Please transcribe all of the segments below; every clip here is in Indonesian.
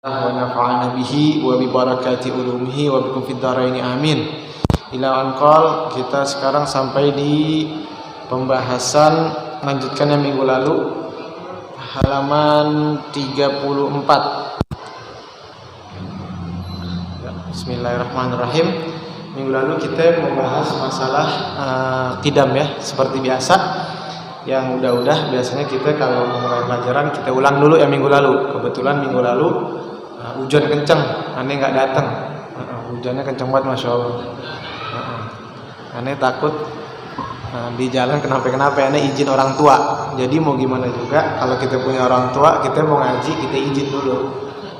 wa nafa'ana bihi wa bi barakati ulumihi wa bikum fid dharaini amin. Ila anqal, kita sekarang sampai di pembahasan lanjutkan yang minggu lalu, halaman 34. Bismillahirrahmanirrahim. Minggu lalu kita membahas masalah qidam ya, seperti biasa. Yang udah biasanya kita kalau memulai pelajaran kita ulang dulu yang minggu lalu. Kebetulan minggu lalu hujan kenceng, aneh nggak datang. Hujannya kenceng banget, masya Allah. Aneh takut di jalan kenapa-kenapa. Aneh izin orang tua. Jadi mau gimana juga, kalau kita punya orang tua, kita mau ngaji, kita izin dulu.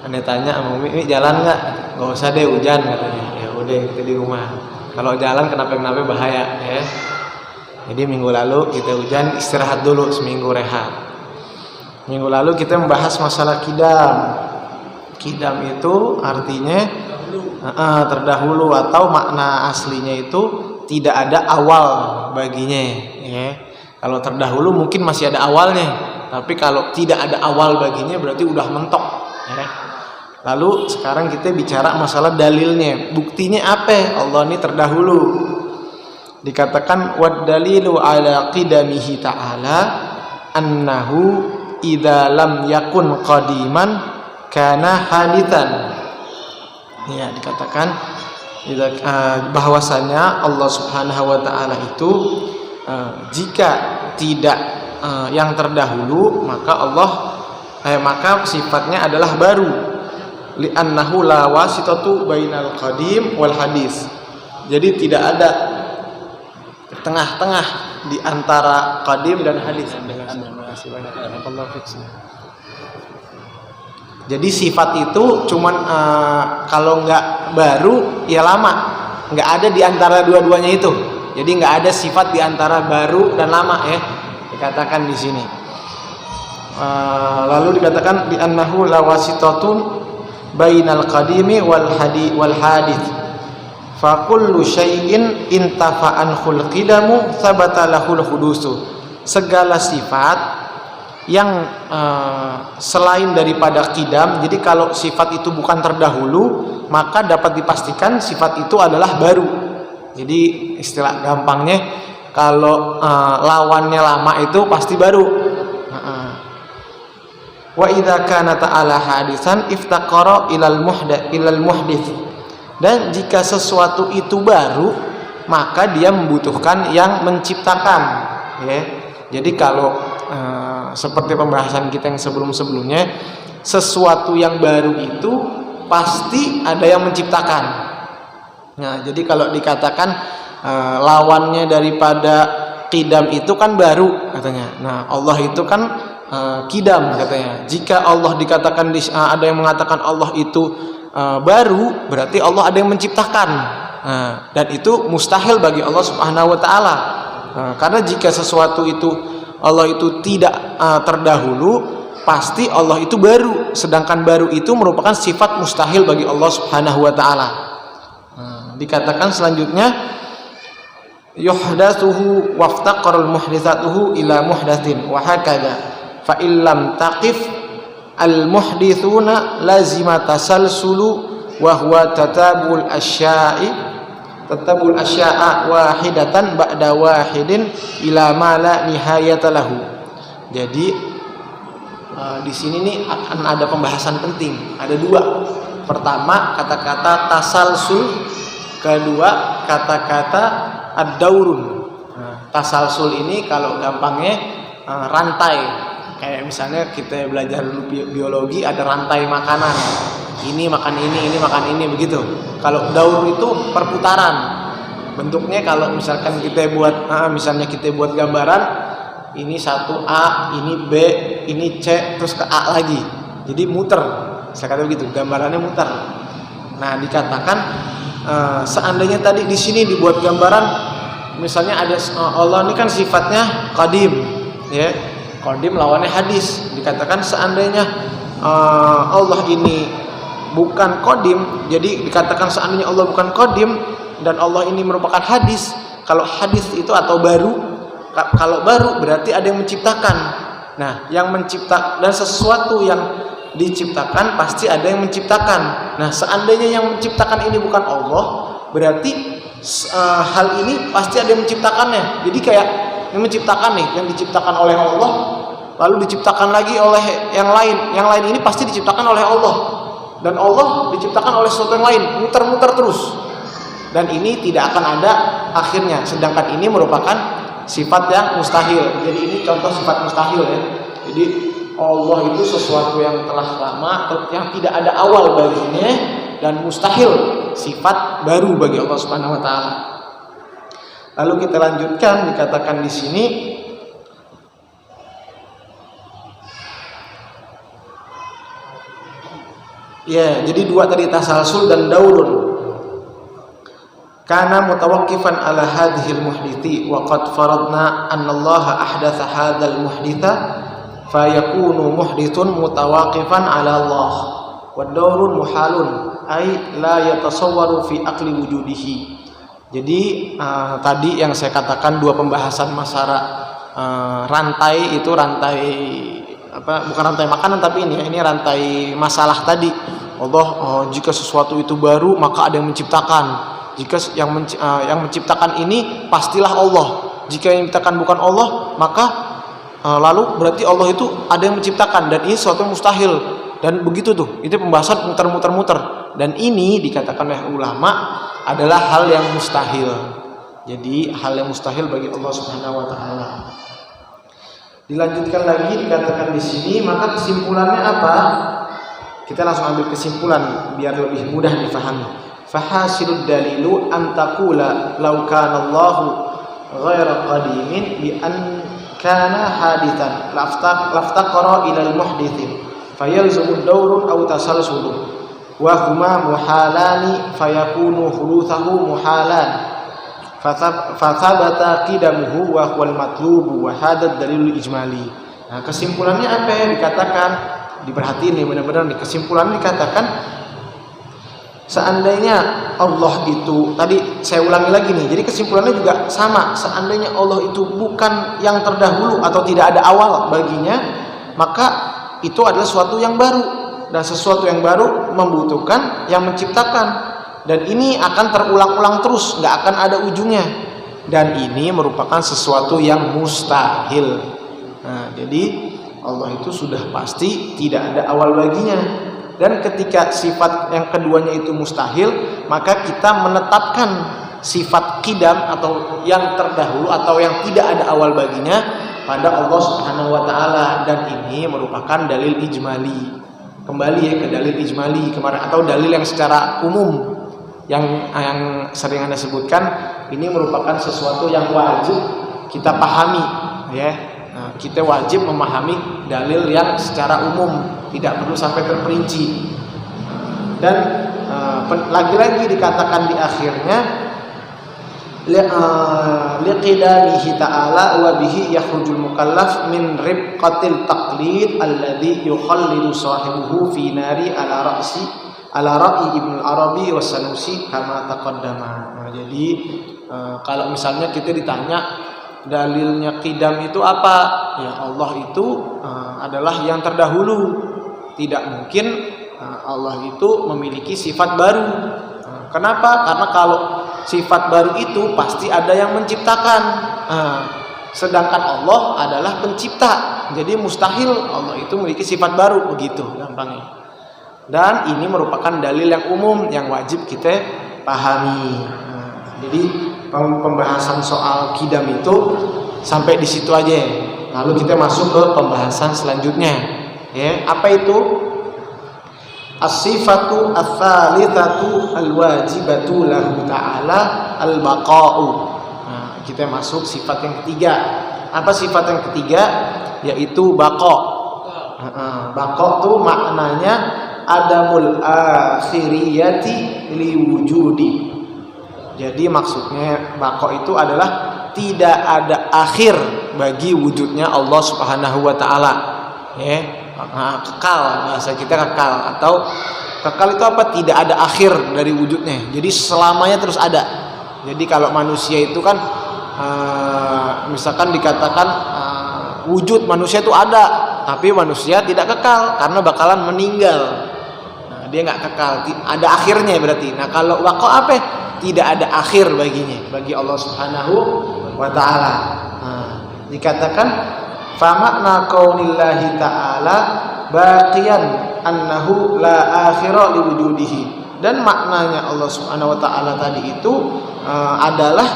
Aneh tanya sama Umi, "Ini jalan nggak?" "Nggak usah deh, hujan," katanya. Ya udah, kita di rumah. Kalau jalan kenapa-kenapa bahaya ya. Jadi minggu lalu kita hujan, istirahat dulu seminggu, rehat. Minggu lalu kita membahas masalah qidam. Qidam itu artinya terdahulu, atau makna aslinya itu tidak ada awal baginya ya. Kalau terdahulu mungkin masih ada awalnya, tapi kalau tidak ada awal baginya berarti udah mentok ya. Lalu sekarang kita bicara masalah dalilnya, buktinya apa Allah ini terdahulu. Dikatakan wad dalilu ala qidamihi ta'ala annahu idza lam yakun qadiman kana hadithan. Ya, dikatakan bahwasanya Allah Subhanahu wa taala itu jika tidak yang terdahulu, maka sifatnya adalah baru. Li annahu la wasitatu bainal qadim wal hadis. Jadi tidak ada tengah-tengah di antara qadim dan hadis. Jadi sifat itu cuman kalau nggak baru ya lama, nggak ada di antara dua-duanya itu. Jadi nggak ada sifat di antara baru dan lama ya, dikatakan di sini. Lalu dikatakan di annahu lawasitatun bainal qadimi wal hadits. Fa kullu syai'in intafa'an khulqidamu thabata lahul hudusu. Segala sifat yang selain daripada qidam, jadi kalau sifat itu bukan terdahulu, maka dapat dipastikan sifat itu adalah baru. Jadi istilah gampangnya, kalau lawannya lama itu pasti baru. Wa idza kana ta'ala hadisan iftaqara ilal muhdits. Dan jika sesuatu itu baru, maka dia membutuhkan yang menciptakan ya. Jadi kalau seperti pembahasan kita yang sebelum-sebelumnya, sesuatu yang baru itu pasti ada yang menciptakan. Nah, jadi kalau dikatakan lawannya daripada qidam itu kan baru katanya. Nah, Allah itu kan qidam katanya. Jika Allah dikatakan ada yang mengatakan Allah itu baru, berarti Allah ada yang menciptakan. Dan itu mustahil bagi Allah Subhanahu wa taala. Karena jika sesuatu itu Allah itu tidak terdahulu, pasti Allah itu baru. Sedangkan baru itu merupakan sifat mustahil bagi Allah Subhanahu wa taala. Dikatakan selanjutnya yuhdatsuhu waftaqarul muhditsatuhu ila muhdatsin wa hakadha fa illam taqif al muhditsuna lazima tasalsulu wa huwa tatabul asya'a wahidatan ba'da wahidin ila ma la nihayata lahu. Jadi di sini nih akan ada pembahasan penting. Ada dua. Pertama kata-kata tasalsul, kedua kata-kata ad-daurun. Tasalsul ini kalau gampangnya rantai. Kayak misalnya kita belajar dulu biologi, ada rantai makanan. Ini makan ini makan ini, begitu. Kalau daur itu perputaran. bentuknya kalau misalkan kita buat misalnya kita buat gambaran ini satu A, ini B, ini C, terus ke A lagi. Jadi muter. Saya kata begitu, gambarannya muter. Nah, dikatakan seandainya tadi di sini dibuat gambaran misalnya ada Allah ini kan sifatnya qadim, ya. Qadim lawannya hadis. Dikatakan seandainya Allah ini bukan qadim, jadi dikatakan seandainya Allah bukan qadim dan Allah ini merupakan hadis. Kalau hadis itu atau baru, kalau baru berarti ada yang menciptakan. Nah, yang mencipta dan sesuatu yang diciptakan pasti ada yang menciptakan. Nah, seandainya yang menciptakan ini bukan Allah, berarti hal ini pasti ada yang menciptakannya. Jadi kayak yang menciptakan nih, yang diciptakan oleh Allah, lalu diciptakan lagi oleh yang lain. Yang lain ini pasti diciptakan oleh Allah. Dan Allah diciptakan oleh sesuatu yang lain, muter-muter terus. Dan ini tidak akan ada akhirnya. Sedangkan ini merupakan sifat yang mustahil. Jadi ini contoh sifat mustahil ya. Jadi Allah itu sesuatu yang telah lama, yang tidak ada awal baginya dan mustahil, sifat baru bagi Allah Subhanahu wa taala. Lalu kita lanjutkan, dikatakan di sini ya, jadi dua tadi tasalsul dan daurun. Kana mutawaqqifan ala hadhil muhdithi wa qad faradna anna Allah ahdatha hadzal muhditha fayakunu muhdithun mutawaqifan ala Allah wa daurun muhalun ay la yatasawwaru fi aqli wujudihi. Jadi tadi yang saya katakan dua pembahasan masalah rantai itu rantai bukan rantai makanan tapi ini rantai masalah tadi. Allah jika sesuatu itu baru maka ada yang menciptakan. Jika yang menciptakan ini pastilah Allah. Jika yang menciptakan bukan Allah maka lalu berarti Allah itu ada yang menciptakan dan ini sesuatu yang mustahil. Dan begitu tuh, itu pembahasan muter-muter. Dan ini dikatakan oleh ulama adalah hal yang mustahil. Jadi hal yang mustahil bagi Allah Subhanahu wa taala. Dilanjutkan lagi dikatakan di sini, maka kesimpulannya apa? Kita langsung ambil kesimpulan biar lebih mudah difahami. Fahasilud dalilu an taqula law kana Allahu ghaira qadimin bi an kana hadithan laftaqara ila al-muhdithin fayalzumu dawrun aw tasalsulun wa huma muhalani fayakunu huluthahu muhalan fathabata qidamuhu wa huwal matlubu wa hadha dalilul ijmali. Nah, kesimpulannya apa yang dikatakan? Diperhatiin nih benar-benar nih, kesimpulannya dikatakan seandainya Allah itu, tadi saya ulangi lagi nih, jadi kesimpulannya juga sama, seandainya Allah itu bukan yang terdahulu atau tidak ada awal baginya, maka itu adalah sesuatu yang baru, dan sesuatu yang baru membutuhkan yang menciptakan, dan ini akan terulang-ulang terus, nggak akan ada ujungnya, dan ini merupakan sesuatu yang mustahil. Nah, jadi Allah itu sudah pasti tidak ada awal baginya. Dan ketika sifat yang keduanya itu mustahil, maka kita menetapkan sifat qidam atau yang terdahulu atau yang tidak ada awal baginya pada Allah Subhanahu wa taala, dan ini merupakan dalil ijmali. Kembali ya ke dalil ijmali kemarin, atau dalil yang secara umum yang sering Anda sebutkan, ini merupakan sesuatu yang wajib kita pahami ya. Nah, kita wajib memahami dalil yang secara umum, tidak perlu sampai terperinci. Dan lagi-lagi dikatakan di akhirnya liqidamihi ta'ala wa bihi yakhrujul mukallaf min ribqatil taqlid alladhi yukhallidu sahibuhu fi nari ala ra'i Ibnu Arabi wa Sanusi kama taqaddama. Nah, jadi kalau misalnya kita ditanya dalilnya qidam itu apa? Ya, Allah itu adalah yang terdahulu. Tidak mungkin Allah itu memiliki sifat baru. Kenapa? Karena kalau sifat baru itu pasti ada yang menciptakan. Sedangkan Allah adalah pencipta. Jadi mustahil Allah itu memiliki sifat baru, begitu gampangnya. Dan ini merupakan dalil yang umum yang wajib kita pahami. Jadi pembahasan soal qidam itu sampai di situ aja. Lalu kita masuk ke pembahasan selanjutnya. Ya, apa itu? As-sifatu ats-tsalitsatu al-wajibatu lahu ta'ala al-baqa'u. Nah, kita masuk sifat yang ketiga. Apa sifat yang ketiga? Yaitu baqa'. Baqa' itu maknanya adamul akhiriyati liwujudi. Jadi maksudnya baqa' itu adalah tidak ada akhir bagi wujudnya Allah Subhanahu wa taala. Ya. Kekal, bahasa kita kekal, atau kekal itu apa? Tidak ada akhir dari wujudnya. Jadi selamanya terus ada. Jadi kalau manusia itu kan misalkan dikatakan wujud manusia itu ada, tapi manusia tidak kekal karena bakalan meninggal. Nah, dia nggak kekal, ada akhirnya berarti. Nah, kalau baqa apa? Tidak ada akhir baginya, bagi Allah Subhanahu wa taala. Nah, dikatakan fa makna qaunillahi ta'ala baqiyan annahu la akhira liwujudihi. Dan maknanya Allah Subhanahu wa taala tadi itu adalah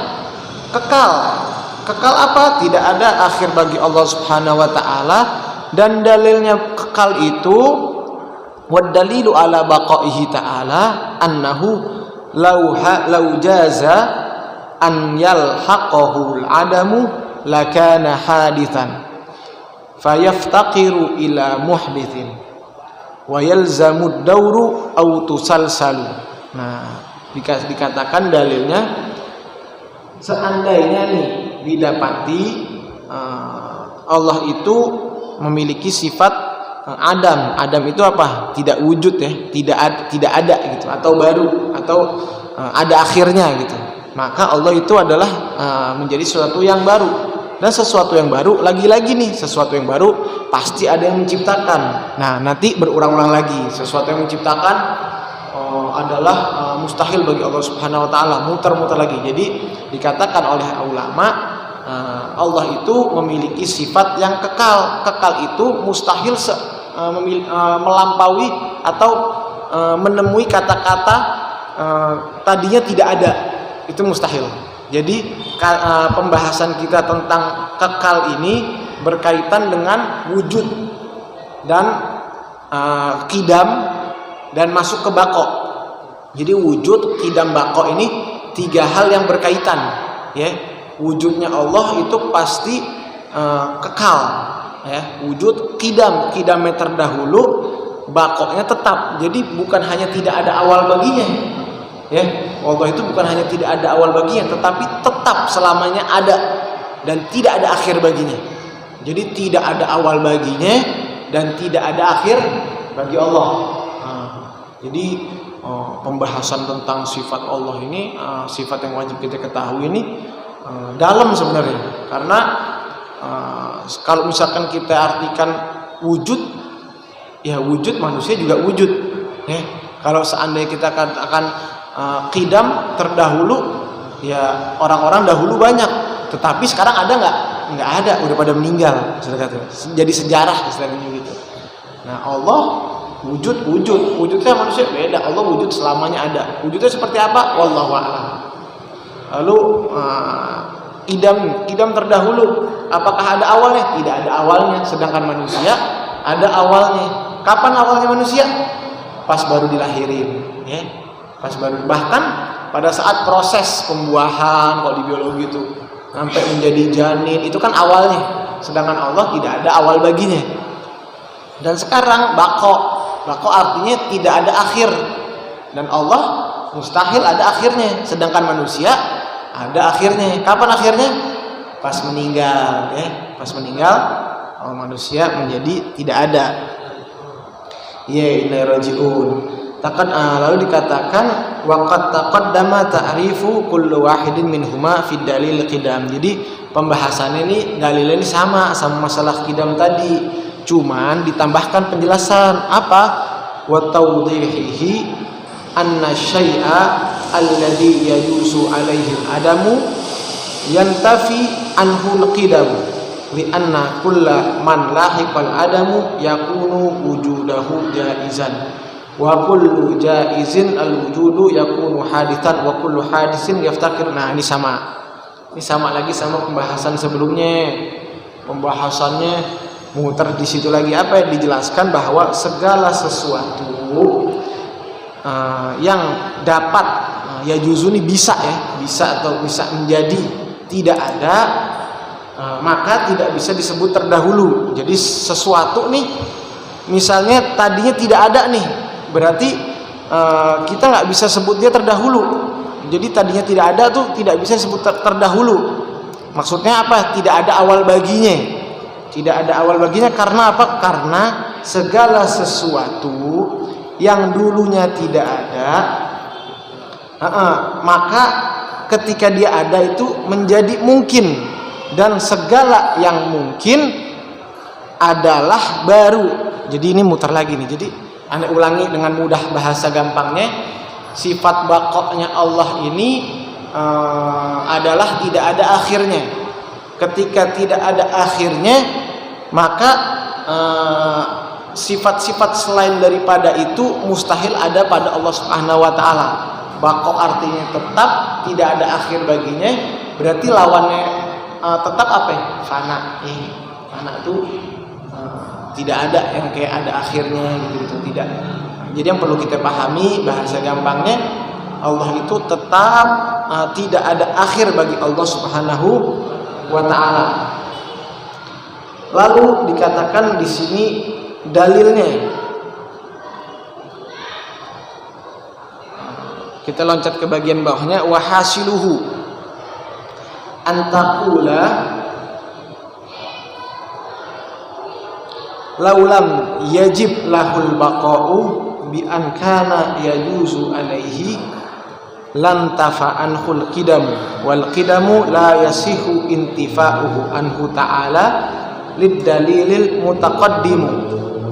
kekal. Kekal apa? Tidak ada akhir bagi Allah Subhanahu wa taala. Dan dalilnya kekal itu wad dalilu ala baqaihi ta'ala annahu law jaza an yalhaqahu al-adamu lakana hadithan fayaftaqiru ila muhdithin wa yalzamu ad-dawru aw tusalsalu. Nah, dikatakan dalilnya seandainya nih didapati Allah itu memiliki sifat Adam. Adam itu apa? Tidak wujud ya, tidak ada gitu, atau baru, atau ada akhirnya gitu. Maka Allah itu adalah menjadi sesuatu yang baru. Dan sesuatu yang baru, lagi-lagi nih, sesuatu yang baru pasti ada yang menciptakan. Nah, nanti berulang-ulang lagi. Sesuatu yang menciptakan adalah mustahil bagi Allah Subhanahu wa taala, muter-muter lagi. Jadi dikatakan oleh ulama, Allah itu memiliki sifat yang kekal. Kekal itu mustahil melampaui atau menemui kata-kata tadinya tidak ada. Itu mustahil. Jadi pembahasan kita tentang kekal ini berkaitan dengan wujud dan qidam dan masuk ke baqa. Jadi wujud, qidam, baqa ini tiga hal yang berkaitan, ya. Wujudnya Allah itu pasti kekal, ya. Wujud qidamnya terdahulu, baqanya tetap. Jadi bukan hanya tidak ada awal baginya, ya. Allah itu bukan hanya tidak ada awal baginya, tetapi tetap selamanya ada dan tidak ada akhir baginya. Jadi tidak ada awal baginya dan tidak ada akhir bagi Allah. Jadi pembahasan tentang sifat Allah ini, sifat yang wajib kita ketahui ini dalam sebenarnya. Karena kalau misalkan kita artikan wujud, ya wujud manusia juga wujud, ya. Kalau seandainya kita katakan qidam terdahulu, ya orang-orang dahulu banyak, tetapi sekarang ada nggak ada, udah pada meninggal, jadi sejarah istilahnya gitu. Nah, Allah wujudnya manusia beda. Allah wujud selamanya ada. Wujudnya seperti apa? Wallahu a'lam. Lalu qidam terdahulu, apakah ada awalnya? Tidak ada awalnya. Sedangkan manusia ada awalnya. Kapan awalnya manusia? Pas baru dilahirin, ya. Pas baru, bahkan pada saat proses pembuahan, kalau di biologi itu sampai menjadi janin, itu kan awalnya. Sedangkan Allah tidak ada awal baginya. Dan sekarang baqa artinya tidak ada akhir, dan Allah mustahil ada akhirnya. Sedangkan manusia ada akhirnya. Kapan akhirnya? Pas meninggal, ya. Pas meninggal manusia menjadi tidak ada. Ya inna rajiun. Lalu dikatakan waqad taqaddama ta'rifu kullu wahidin minhuma fi dalil qidam. Jadi pembahasannya ini dalilnya ini sama masalah qidam tadi, cuman ditambahkan penjelasan apa? Wa tawdihihi anna syai'a alladhi yajusu alaihi adamu yantafi anhu al-qidam li anna kulla man lahiqal adamu yakunu wujudahu jaizan wa kullu jaizin al-wujudu yakunu hadithan wa kullu hadisin yaftaqir. Nah, ini sama lagi sama pembahasan sebelumnya. Pembahasannya muter di situ lagi, apa yang dijelaskan bahwa segala sesuatu yang dapat ya juzu ini bisa atau bisa menjadi tidak ada, maka tidak bisa disebut terdahulu. Jadi sesuatu nih misalnya tadinya tidak ada nih, berarti kita nggak bisa sebut dia terdahulu. Jadi tadinya tidak ada tuh tidak bisa disebut terdahulu. Maksudnya apa? Tidak ada awal baginya. Tidak ada awal baginya karena apa? Karena segala sesuatu yang dulunya tidak ada, maka ketika dia ada itu menjadi mungkin, dan segala yang mungkin adalah baru. Jadi ini muter lagi nih. Jadi Anda ulangi dengan mudah bahasa gampangnya. Sifat baqa'nya Allah ini adalah tidak ada akhirnya. Ketika tidak ada akhirnya, maka sifat-sifat selain daripada itu mustahil ada pada Allah Subhanahu wa taala. Baqa artinya tetap, tidak ada akhir baginya, berarti lawannya tetap apa ya? Fana. Fana itu tidak ada yang kayak ada akhirnya gitu tidak. Jadi yang perlu kita pahami bahasa gampangnya, Allah itu tetap tidak ada akhir bagi Allah Subhanahu wa taala. Lalu dikatakan di sini dalilnya. Kita loncat ke bagian bawahnya, wa hasiluhu antaqula laulam yajib lahul baqa'u bi an kana yajuzu alaihi lan tafa'anhul qidam wal qidamu la yasihu intifa'uhu anhu ta'ala lid dalilil mutaqaddimu.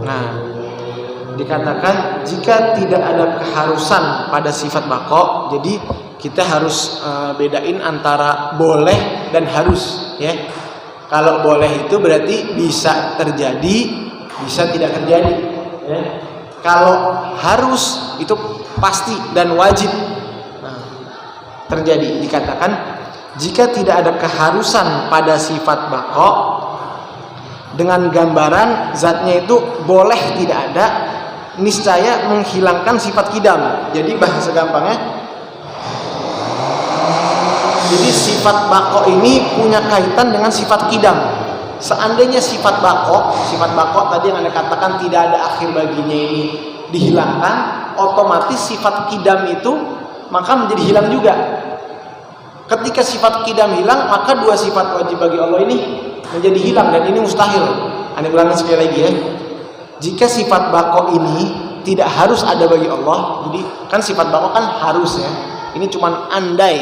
Nah, dikatakan jika tidak ada keharusan pada sifat baqa, jadi kita harus bedain antara boleh dan harus ya. Kalau boleh itu berarti bisa terjadi, bisa tidak terjadi ya. Kalau harus itu pasti dan wajib terjadi. Dikatakan jika tidak ada keharusan pada sifat baqa dengan gambaran zatnya itu boleh tidak ada, niscaya menghilangkan sifat qidam. Jadi bahasa gampangnya, jadi sifat baqa ini punya kaitan dengan sifat qidam. Seandainya sifat baqa tadi yang Anda katakan tidak ada akhir baginya ini dihilangkan, otomatis sifat qidam itu maka menjadi hilang juga. Ketika sifat qidam hilang, maka dua sifat wajib bagi Allah ini menjadi hilang, dan ini mustahil. Anda ulangi sekali lagi ya. Jika sifat baqa ini tidak harus ada bagi Allah, jadi kan sifat baqa kan harus ya. Ini cuman andai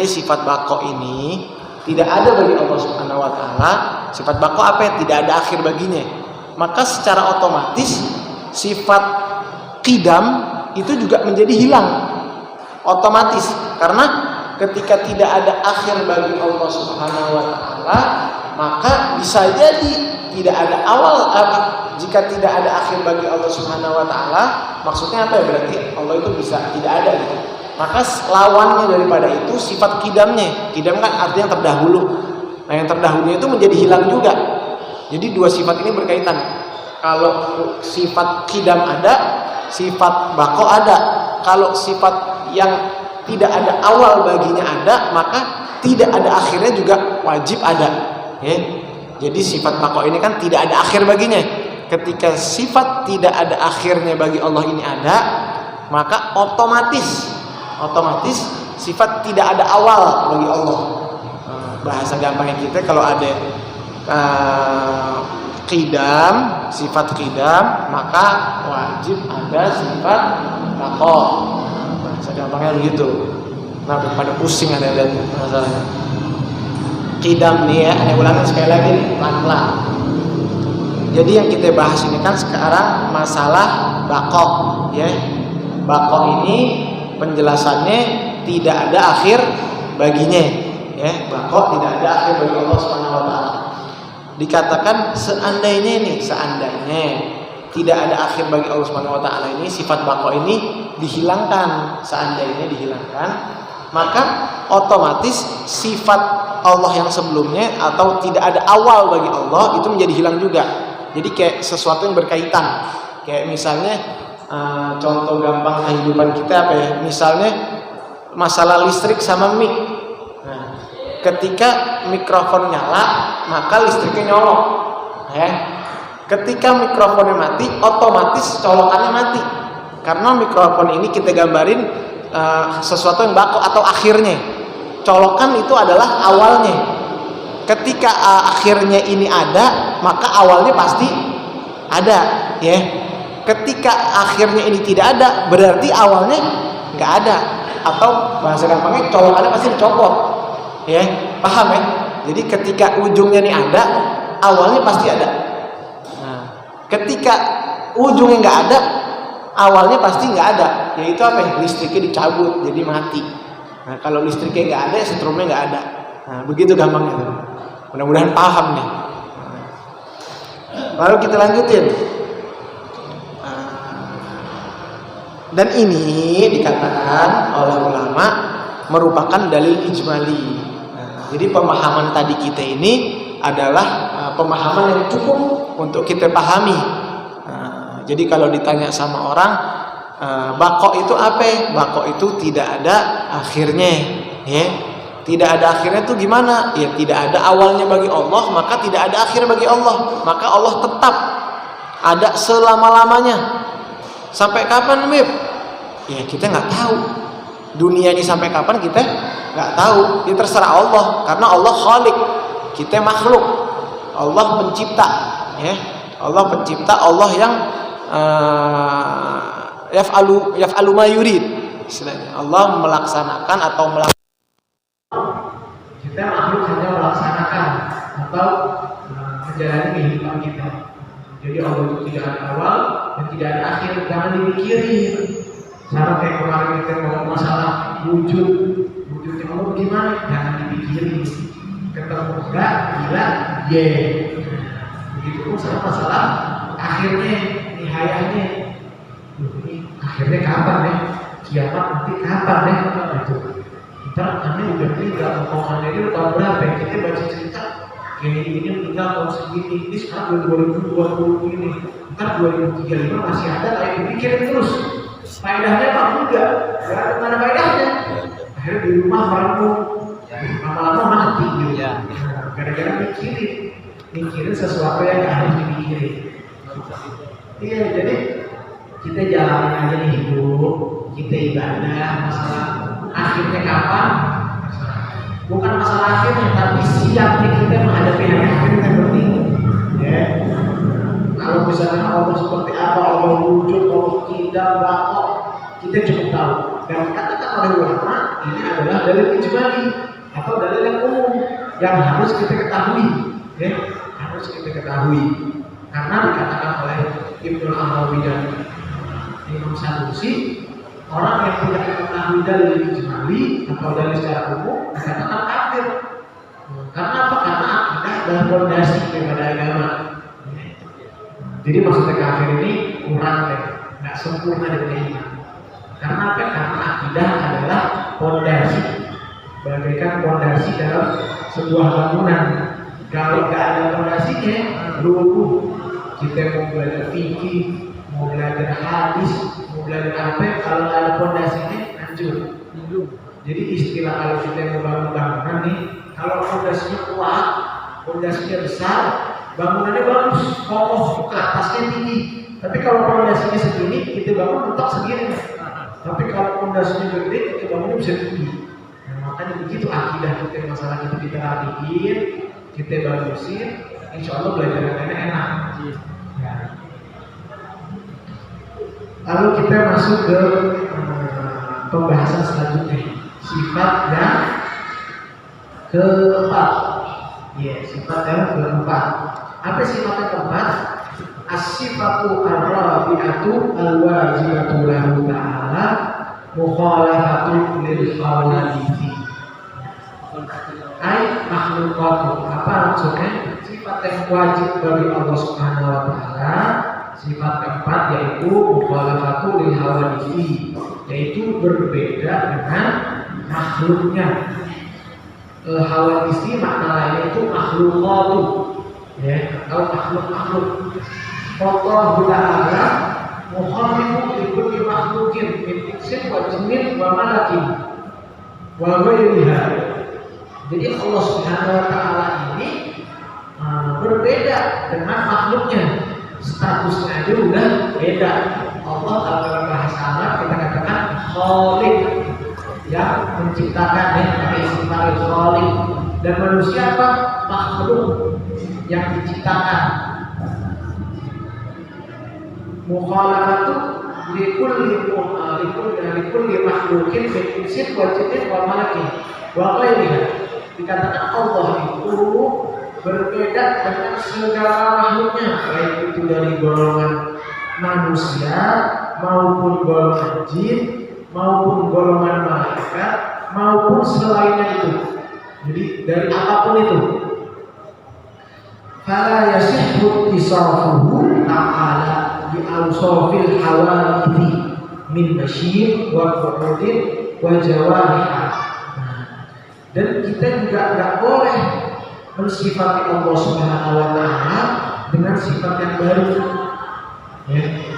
sifat baqa ini tidak ada bagi Allah Subhanahu wa taala, sifat baqa apa? Tidak ada akhir baginya. Maka secara otomatis sifat qidam itu juga menjadi hilang. Otomatis, karena ketika tidak ada akhir bagi Allah Subhanahu wa taala, maka bisa jadi tidak ada awal. Jika tidak ada akhir bagi Allah Subhanahu wa taala, maksudnya apa ya? Berarti Allah itu bisa tidak ada gitu. Maka lawannya daripada itu sifat qidamnya. Qidam kan artinya terdahulu. Nah, yang terdahulunya itu menjadi hilang juga. Jadi dua sifat ini berkaitan. Kalau sifat qidam ada, sifat baqa ada. Kalau sifat yang tidak ada awal baginya ada, maka tidak ada akhirnya juga wajib ada ya. Jadi sifat baqa ini kan tidak ada akhir baginya. Ketika sifat tidak ada akhirnya bagi Allah ini ada, maka otomatis sifat tidak ada awal bagi Allah. Bahasa gampangnya kita, kalau ada qidam, sifat qidam, maka wajib ada sifat baqa. Bahasa gampangnya begitu. Nah, pada pusing ada lihat masalahnya. Qidam nih ya, saya ulangi sekali lagi nih, pelan-pelan. Jadi yang kita bahas ini kan sekarang masalah baqa ya. Baqa ini penjelasannya tidak ada akhir baginya ya. Baqa tidak ada akhir bagi Allah Subhanahu wa taala. Dikatakan seandainya tidak ada akhir bagi Allah Subhanahu wa taala ini, sifat baqa ini dihilangkan, seandainya dihilangkan, maka otomatis sifat Allah yang sebelumnya atau tidak ada awal bagi Allah itu menjadi hilang juga. Jadi kayak sesuatu yang berkaitan. Kayak misalnya contoh gampang kehidupan kita apa ya? Misalnya masalah listrik sama mic. Nah, ketika mikrofon nyala, maka listriknya nyolok. Ya. Ketika mikrofonnya mati, otomatis colokannya mati. Karena mikrofon ini kita gambarin sesuatu yang baku atau akhirnya. Colokan itu adalah awalnya. Ketika akhirnya ini ada, maka awalnya pasti ada, ya. Ketika akhirnya ini tidak ada, berarti awalnya nggak ada. Atau bahasa gampangnya colokannya pasti dicopot, ya. Paham ya? Jadi ketika ujungnya ini ada, awalnya pasti ada. Nah, ketika ujungnya nggak ada, awalnya pasti nggak ada. Yaitu apa? Listriknya dicabut, jadi mati. Nah, kalau listriknya nggak ada, setrumnya nggak ada. Nah, begitu gampangnya tuh. Mudah-mudahan paham nih. Lalu kita lanjutin. Dan ini dikatakan oleh ulama merupakan dalil ijmali. Jadi pemahaman tadi kita ini adalah pemahaman yang cukup untuk kita pahami. Jadi kalau ditanya sama orang, bako itu apa? Bako itu tidak ada akhirnya, ya. Tidak ada akhirnya itu gimana? Ya tidak ada awalnya bagi Allah, maka tidak ada akhir bagi Allah. Maka Allah tetap ada selama-lamanya. Sampai kapan, Mib? Ya kita nggak tahu. Dunia ini sampai kapan kita nggak tahu. Itu terserah Allah, karena Allah Khalik, kita makhluk. Allah pencipta, ya. Allah pencipta, Allah yang yaf'alu ma yurid. Istilahnya Allah melaksanakan atau kita makhluk hanya melaksanakan atau menjalani kehidupan kita. Jadi Allah itu tidak ada awal dan tidak ada akhir, jangan dipikirin. Sama kayak kemarin kita ngomong masalah wujudnya Allah bagaimana, jangan dipikirin. Ketemu enggak, gila, begitu pun sama masalah akhirnya, nihayahnya. Ini akhirnya kapan ya? Kiamat nanti kapan ya? Itu. Ntar aneh udah meninggal, omongannya itu tahun berapa ya? Kita baca cerita ini meninggal tahun segini, ini sekarang 2020 ini, ntar 2035 masih ada kayak dipikirin terus. Faedahnya apa? Enggak, gak ada mana faedahnya. Akhirnya di rumah merenung, lama-lama mati gitu. Gara-gara mikirin sesuatu yang gak harus dipikirin. Iya, jadi kita jalanin aja nih hidup, kita ibadah, masalah akhirnya kapan? Bukan masalah akhirnya, tapi siapnya kita menghadapi hari akhir yang penting. Ya. Kalau misalnya Allah seperti apa, Allah wujud, Allah tidak, bakal, kita cukup tahu. Dan katakan oleh ulama, ini adalah dalil ijmali atau dalil yang umum yang harus kita ketahui. Ya. Harus kita ketahui. Karena dikatakan oleh Ibnu Arabi dan Imam Sanusi, orang yang tidak mengetahui dalil ijmali atau dalil secara umum dikatakan kafir. Karena apa? Karena akidah adalah fondasi daripada agama. Jadi maksudnya kafir ini kurang deh, nggak sempurna dengan iman. Karena apa? Karena akidah adalah fondasi, bagaikan fondasi dalam sebuah bangunan. Kalau nggak ada fondasinya, runtuh. Kita mau belajar fikih, mau belajar hadis, mau belajar apa, kalau nggak ada fondasinya hancur. Jadi istilah kalau kita mau bangun bangunan nih, kalau fondasinya kuat, fondasinya besar, bangunannya bagus, kokoh, ke atasnya tinggi. Tapi kalau fondasinya segini, kita bangun mentok segini. Tapi kalau fondasinya gede, kita bangunnya bisa tinggi. Nah, makanya begitu akidah kita, masalah kita rapiin, kita bagusin, insya Allah belajarannya enak. Ya. Lalu kita masuk ke pembahasan selanjutnya, sifat yang keempat. Ya, sifat yang keempat. Apa sifat yang keempat? As-sifatu ar-rabi'atu al-wajibatu lahu ta'ala mukhalafatu lil khawariji. Ai makhlukatu. Apa maksudnya? Sifat yang wajib bagi Allah Subhanahu wa taala. Sifat keempat yaitu mukhalafatu lil khawariji, yaitu berbeda dengan makhluknya. Hawadisi makna lainnya itu makhlukatu, ya, atau makhluk-makhluk. Allah Ta'ala mukhalifu li kulli makhluqin min insin wa jinnin wa malakin wa ghairiha. Jadi Allah Subhanahu wa taala ini berbeda dengan makhluknya. Statusnya aja udah beda. Allah kalau dalam bahasa Arab kita katakan Khaliq, yang menciptakan, pakai istilah Khaliq. Dan manusia apa? Makhluk yang diciptakan. Mukhalafatu likulli makhluqin min insin wa jinnin wa malakin wa ghairiha. Dikatakan Allah itu berbeda dengan segala makhluknya, baik itu dari golongan manusia maupun golongan jin maupun golongan malaikat maupun selainnya itu. Jadi dari apapun itu. Fala yasihhu tisafuhu ta'ala bi awsafil hawadithi min masyir wa qudin wa jawariha. Dan kita juga enggak boleh mensifati Allah Subhanahu wa taala dengan sifat yang baru. Ya.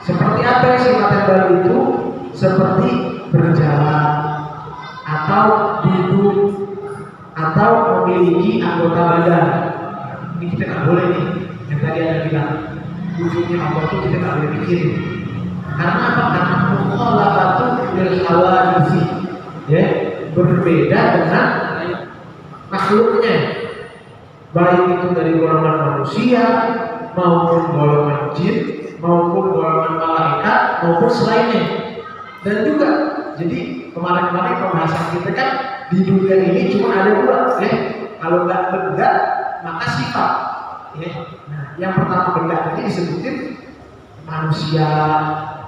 Seperti apa yang sifat yang baru itu? Seperti berjalan atau duduk atau memiliki anggota badan. Ini kita nggak boleh nih. Yang tadi ada bilang wujudnya Allah itu kita nggak boleh pikirin. Karena apa? Karena mukhalafatu lil hawaditsi. Ya, berbeda dengan makhluknya, baik itu dari golongan manusia maupun golongan jin maupun golongan malaikat maupun selainnya. Dan juga jadi kemarin-kemarin pembahasan kita kan di dunia ini cuma ada dua, ya. Kalau nggak benda maka sifat, ya. Nah, yang pertama benda ini disebutin manusia,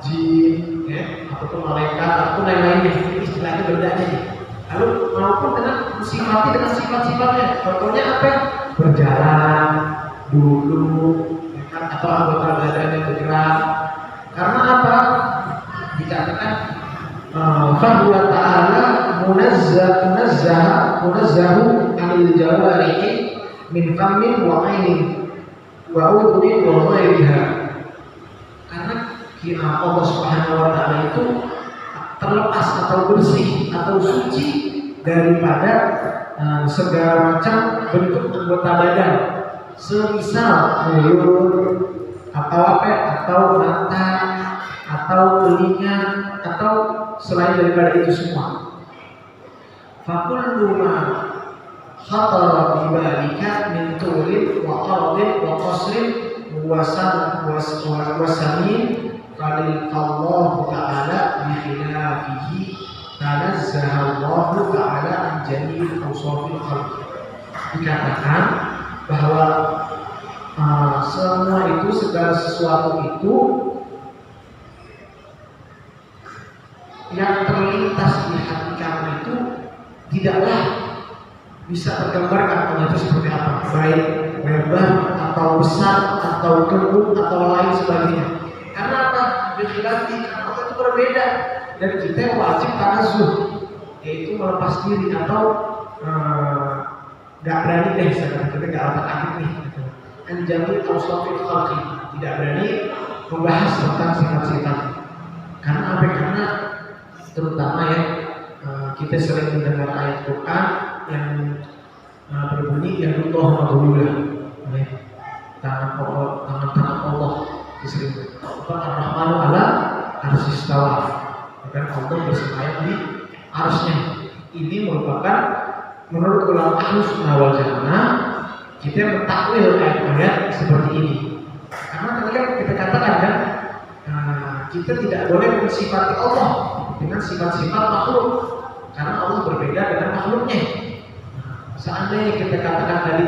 jin, ya, ataupun malaikat ataupun lain-lainnya. Ini istilahnya bendanya. Lalu maupun dengan sifati dengan sifat-sifatnya. Contohnya apa? Berjalan, duduk, ya kan? Atau anggota badannya bergerak. Karena apa? Dikatakan fahuwa ta'ala munazzahu anil jawarihi min famin wa ainin wa udhunin wa ghairiha. Karena kira Allah Subhanahu wa taala itu terlepas atau bersih atau suci daripada segala macam bentuk anggota badan, semisal mulut atau apa, atau mata atau telinga atau selain daripada itu semua. Fakullu ma khatara bi balika min tulin wa ardin wa qasrin wa samin qalil Allah ta'ala bi khilafihi tanazzaha Allah ta'ala an jami'il awsafil khalq. Dikatakan bahwa semua itu, segala sesuatu itu yang terlintas di hati kamu itu tidaklah bisa tergambarkan Allah itu seperti apa, baik lebar atau besar atau gemuk atau lain sebagainya. Karena apa? Berarti Allah itu berbeda dan kita wajib tanazuh, yaitu melepas diri atau nggak berani deh, sekarang kita nggak otak-atik nih. Anjamil awsafil khalqi, tidak berani membahas tentang sifat-sifat. Karena apa? Karena terutama ya kita sering mendengar ayat Quran yang berbunyi ya Allah Maghlulah, tangan Allah disebut Ar-Rahmanu ala arsistawa, dan Allah bersemayam di arsnya. Ini merupakan menurut ulama Ahlus Sunnah wal Jamaah kita mentakwil ayat-ayat seperti ini. Karena tadi kan kita katakan kan kita tidak boleh mensifati Allah dengan sifat-sifat makhluk, karena Allah berbeda dengan makhluknya. Seandainya kita katakan tadi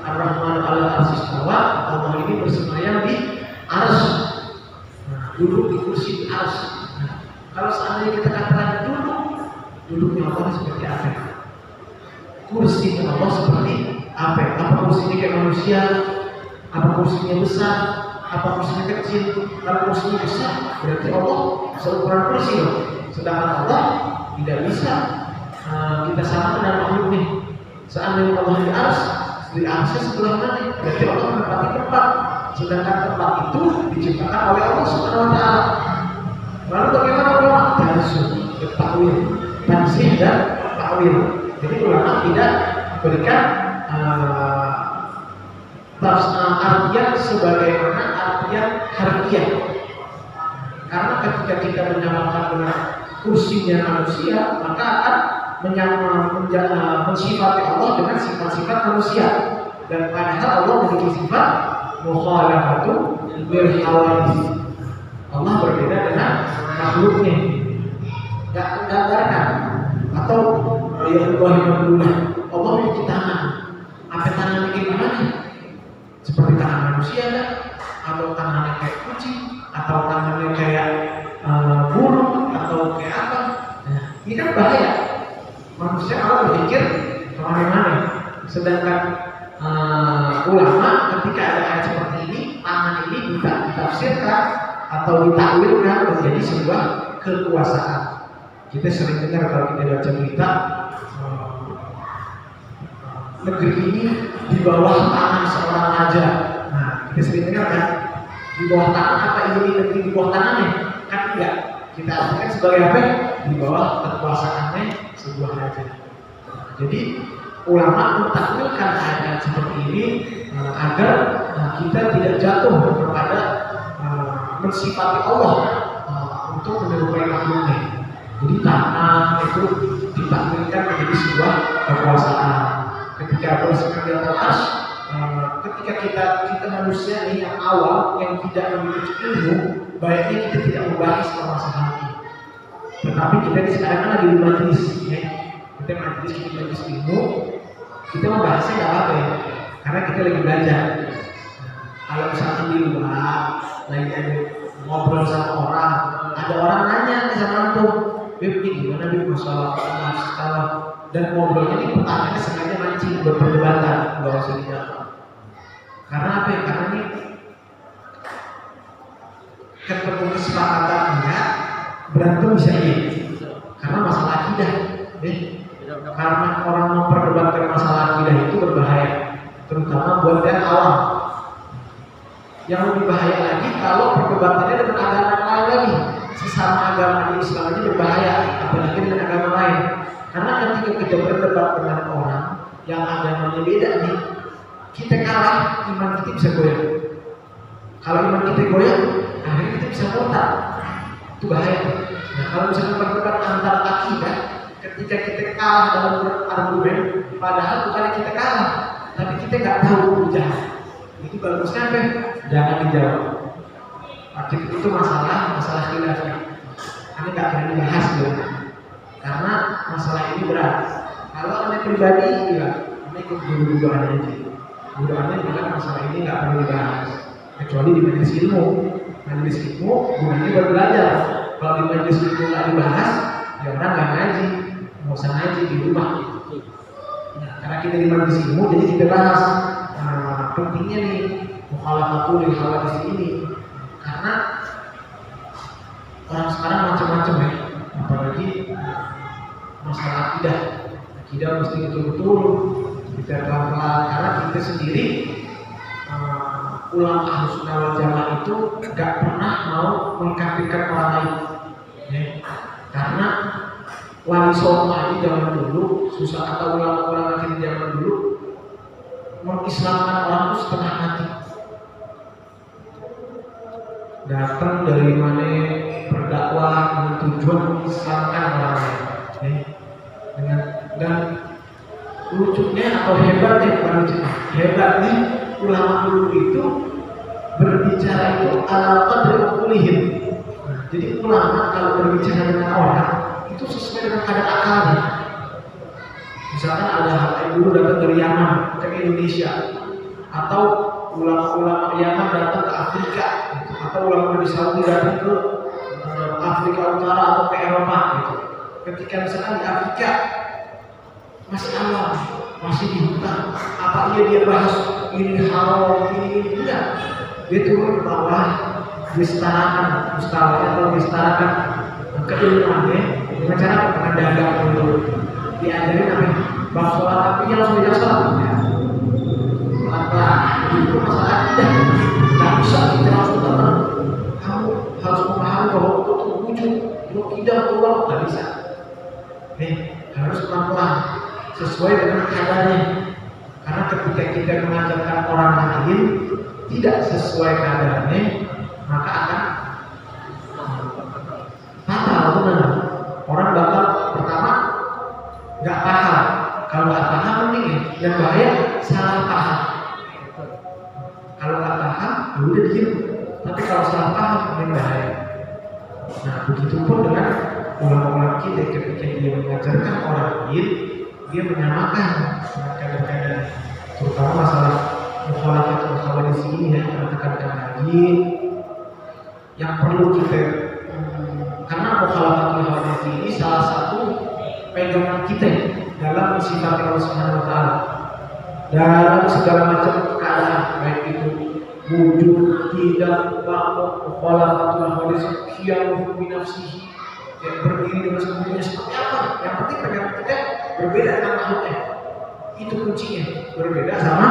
Ar-Rahman al-Arsis istawa, Allah ini bersemayam di ars, duduk di kursi di ars. Kalau seandainya kita katakan duduknya Allah seperti apa? Kursinya Allah seperti apa? Apa kursinya kayak manusia? Apa kursinya besar? Apa kursinya kecil? Kalau kursinya besar berarti Allah seukuran kursi loh. Sedangkan Allah tidak bisa kita sama dengan makhluk nih. Seandainya Allah di arsnya sebelah mana? Berarti Allah menempati tempat sedangkan tempat itu diciptakan oleh Allah Subhanahu wa taala. Lalu bagaimana ulama? Tanzih, takwil, tanzih dan takwil. Jadi ulama tidak berikan artian sebagaimana artian harfiah. Karena ketika kita menyamakan dengan kursinya manusia, maka akan mensifati Allah dengan sifat-sifat manusia. Dan padahal Allah memiliki sifat mukhalafatu bil hawadits. Allah berbeda dengan makhluknya. Enggak menggambarkan atau ya Allah memiliki tangan. Apa tangannya kayak gimana? Seperti tangan manusia kan? Atau tangannya kayak kucing? Atau tangannya kayak burung? Atau kayak apa? Nah, ini kan bahaya. Manusia kalau berpikir kemana-mana. Sedangkan ulama ketika ada ayat seperti ini, tangan ini bisa ditafsirkan atau ditakwilkan menjadi sebuah kekuasaan. Kita sering dengar kalau kita baca berita, negeri ini di bawah tangan seorang raja. Nah, kita sering dengar kan, di bawah tangan apa ini negeri di bawah tangannya? Kan enggak. Kita artikan sebagai apa? Di bawah kekuasaannya sebuah raja. Jadi ulama mentakwilkan ayat seperti ini agar kita tidak jatuh kepada mensifati Allah untuk menyerupai makhluknya. Jadi tangan itu ditakwilkan menjadi sebuah kekuasaan. Ketika bersihkan di atas, ketika kita manusia ini yang awal yang tidak memiliki ilmu, baiknya kita tidak membahas permasalahan ini. Tetapi kita sekarang lagi di majelis, ya. Kita majelis ilmu, kita membahasnya nggak apa ya, karena kita lagi belajar. Kalau misalnya di luar, lagi ada ngobrol sama orang, ada orang nanya sama antum, Bib, ini gimana Bib masalah dan ngobrolnya ini pertanyaannya sengaja mancing berperdebatan, nggak usah dijawab. Karena apa ya? Karena ini ketemu kesepakatan enggak, berantem bisa iya. Karena masalah akidah, karena orang memperdebatkan masalah akidah itu berbahaya, terutama buat yang awam. Yang lebih bahaya lagi kalau perdebatannya dengan agama lain lagi. Sesama agama di Islam aja berbahaya, apalagi dengan agama lain. Karena ketika kita berdebat dengan orang yang agamanya beda nih, kita kalah, iman kita bisa goyah. Kalau iman kita goyah, akhirnya kita bisa murtad. Itu bahaya. Nah, kalau misalnya berdebat antara akidah, ketika kita kalah dalam berargumen, padahal bukannya kita kalah, tapi kita nggak tahu hujah. Itu bagusnya apa? Jangan dijawab. Akhirnya itu masalah khilafah. Ini nggak berani bahas ya. Karena masalah ini berat. Kalau anda pribadi, ya, anda ikut guru-guru anda aja. Guru anda bilang masalah ini nggak perlu dibahas, kecuali di majelis ilmu. Majelis ilmu gunanya buat belajar. Kalau di majelis ilmu nggak dibahas, ya orang nggak ngaji, nggak usah ngaji di rumah. Nah, karena kita di majelis ilmu, jadi kita bahas. Pentingnya nih mukhalafatul lil hawadits ini, karena orang sekarang macam-macam ya, apalagi masalah akidah mesti betul-betul kita pelan-pelan, karena kita sendiri ulama Ahlussunnah wal Jamaah itu gak pernah mau mengkafirkan orang lain ya. Karena wali songo di zaman dulu susah, atau ulama-ulama di zaman dulu mengislamkan orang itu setengah mati, datang dari mana berdakwah dengan tujuan mengislamkan orang lain ya. Dan lucunya atau hebatnya ulama dulu itu berbicara itu ala qadri uqulihim. Jadi ulama kalau berbicara dengan orang itu sesuai dengan kadar akalnya. Misalkan ada hal yang dulu datang dari Yaman ke Indonesia, atau ulama-ulama Yaman datang ke Afrika, atau ulama dari Saudi datang ke Afrika Utara atau ke Eropa gitu. Ketika misalkan di Afrika masih awam, masih di hutan, apa dia bahas ini haram, ini enggak? Dia turun ke bawah, disetarakan, disetarakan keilmuannya dengan cara dengan dagang dulu. Diajarin apa? Bab sholat tapi yang langsung dijawab sholat. Pelan-pelan, itu masalah akidah. Tidak bisa kita langsung tenang. Kamu harus memahami bahwa itu wujud, itu tidak Allah, tidak bisa. Harus pelan-pelan sesuai dengan kadarnya. Karena ketika kita mengajarkan orang lain tidak sesuai kadarnya, maka akan fatal, benar. Orang bakal pertama nggak paham. Kalau nggak paham mending yang bahaya salah paham. Kalau nggak paham, udah diem. Tapi kalau salah paham, yang bahaya. Nah, begitupun dengan ulama-ulama kita ketika dia mengajarkan orang lain, dia menyamakan kadang-kadang, terutama masalah mukhalafatul khawarij ini yang kita tekankan lagi, yang perlu kita karena mukhalafatul khawarij ini salah satu pegangan kita dalam sifat Allah Subhanahu wa taala. Dalam segala macam keadaan, baik itu wujud, tidak, makhluk, mukhalafatul khawarij yang binafsihi, yang berdiri dengan sendirinya seperti apa? Yang penting pegangan kita berbeda dengan makhluknya. Itu kuncinya, berbeda sama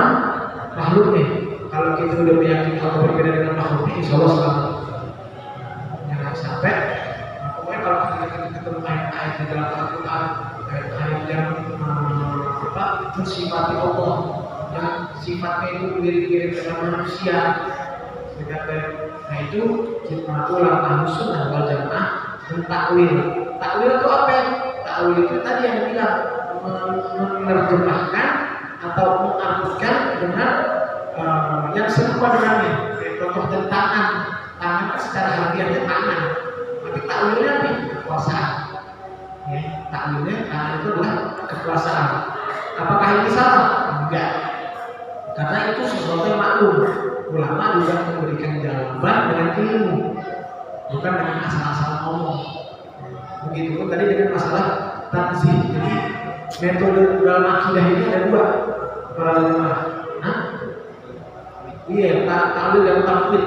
makhluknya. Kalau kita sudah meyakini Allah berbeda dengan makhluknya, insya Allah selamat. Jangan sampai, pokoknya kalau kita ketemu ayat-ayat di dalam Al-Quran, ayat-ayat yang bersifati Allah, yang sifatnya itu mirip-mirip dengan manusia, nah itu kita ulama sunnah wal jamaah mentakwil. Takwil itu apa? Takwil itu tadi yang bilang menerjemahkan atau mengartikan dengan yang serupa dengannya. Contoh tangan kan secara harfiahnya tangan, tapi takwilnya apa? Kekuasaan. Ya, takwilnya tangan itu adalah kekuasaan. Apakah ini salah? Enggak. Karena itu sesuatu yang maklum. Ulama juga memberikan jawaban dengan ilmu, bukan dengan asal-asal ngomong. Begitu tadi dengan masalah tanzih. Jadi metode dalam akidah ini ada dua. Iya, takwil dan tafwid.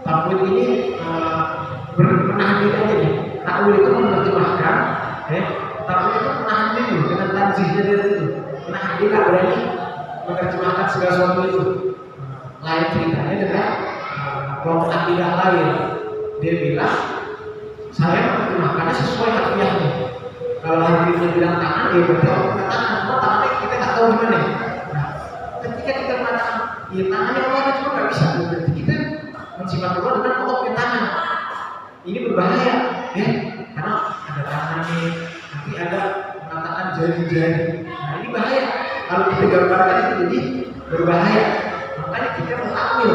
Tafwid ini menahan diri aja nih. Takwil itu menerjemahkan, tafwid itu menahan diri dengan tanzihnya dari itu. Menahan diri nggak berani menerjemahkan segala sesuatu itu. Lain ceritanya dengan kelompok akidah lain. Dia bilang, saya menerjemahkannya sesuai harfiahnya. Kalau harfiahnya bilang tangan, ya berarti Allah tangan. Cuma tangannya kita nggak tahu gimana. Nah, ketika kita mengatakan, ya tangannya Allah itu cuma nggak bisa. Berarti kita mensifat Allah dengan Allah punya tangan. Ini berbahaya, ya, karena ada tangannya. Nanti ada mengatakan jari-jari. Nah, ini bahaya. Kalau kita gambarkan itu jadi berbahaya. Makanya kita mentakwil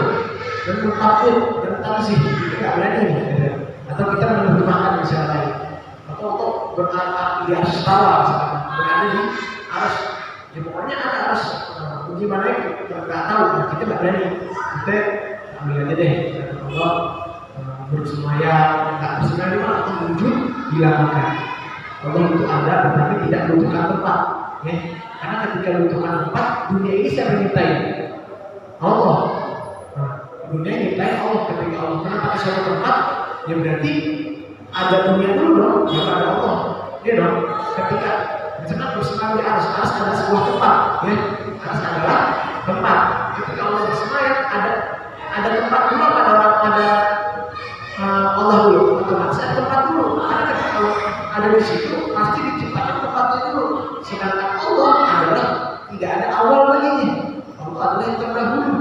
dan mentafsir dan tanzih, kita nggak berani, atau kita menerjemahkan misalnya lain, atau untuk berarti di atas tawa, berada di atas, ya pokoknya ada atas, gimana itu kita nggak tahu, kita nggak berani, kita ambil aja deh, Allah bersemayam, nggak bersemayam di mana, atau wujud dilakukan. Allah itu ada, tetapi tidak membutuhkan tempat, ya. Karena ketika membutuhkan tempat, dunia ini siapa yang nyiptain? Allah. Nah, dunia nyiptain Allah. Ketika Allah menempati suatu tempat, ya berarti ada dunia dulu dong, baru ada Allah. Ya dong. Ketika misalkan bersemayam di aras ada sebuah tempat, ya. Aras adalah tempat. Ketika Allah bersemayam ada tempat dulu, ada Allah dulu. Otomatis ada tempat dulu. Karena ketika Allah ada di situ, pasti diciptakan tempatnya dulu. Sedangkan Allah adalah tidak ada awal baginya. Allah adalah yang terdahulu.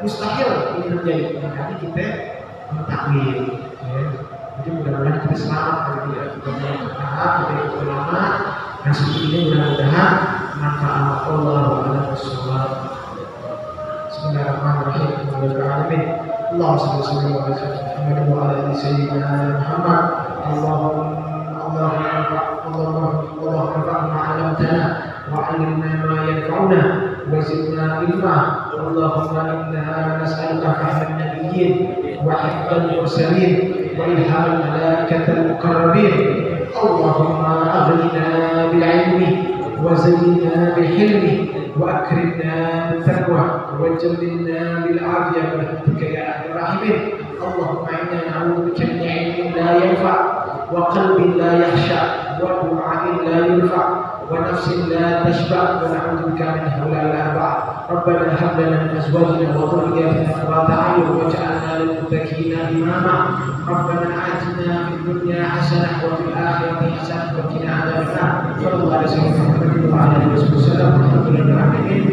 Mustahil ini terjadi. Makanya kita mentakwil. Ya. Jadi mudah-mudahan kita selamat dari tidak berharap, kita ikut ulama, dan seperti ini mudah-mudahan manfaat Allah adalah bersuara. Bismillahirrahmanirrahim. Allahumma shalli wa sallim wa ala sayyidina Muhammad. اللهم انفعنا ما علمتنا وعلمنا ما ينفعنا وزدنا علما. اللهم انا نسالك فهم النبيين وحفظ المرسلين والهام الملائكه المقربين. اللهم اغننا بالعلم وزدنا بالحلم واكرمنا بالتقوى وجملنا بالعافيه برحمتك يا ارحم الراحمين. اللهم انا نعوذ بك من علم لا ينفع وقلب لا يخشع ودعاء لا ينفع ونفس لا تشبع ونعوذ بك من هؤلاء الأربعة. ربنا هب لنا من أزواجنا وذرياتنا قرة أعين واجعلنا للمتقين إماما. ربنا آتنا في الدنيا حسنة وفي الآخرة حسنة وقنا عذاب النار. صلى الله عليه وسلم وعلى آله وصحبه وسلم والحمد لله رب العالمين.